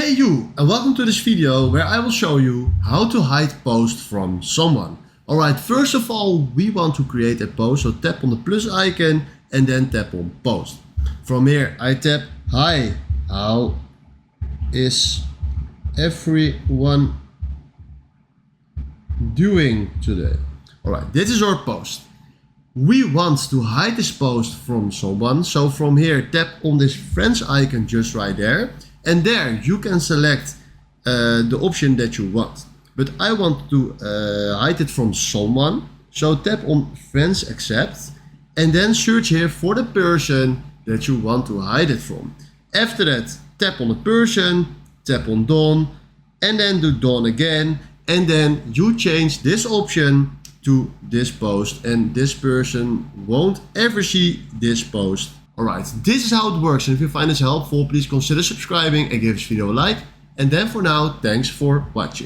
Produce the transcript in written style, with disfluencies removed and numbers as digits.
Hey you, and welcome to this video where I will show you how to hide post from someone. Alright, first of all, we want to create a post, so tap on the plus icon and then tap on post. From here I tap, hi, how is everyone doing today? Alright, this is our post. We want to hide this post from someone, so from here tap on this friends icon just right there, and there you can select the option that you want. But I want to hide it from someone, so tap on friends accept and then search here for the person that you want to hide it from. After that, tap on the person, tap on done, and then do done again, and then you change this option to this post, and this person won't ever see this post. Alright, this is how it works, and if you find this helpful, please consider subscribing and give this video a like. And then for now, thanks for watching.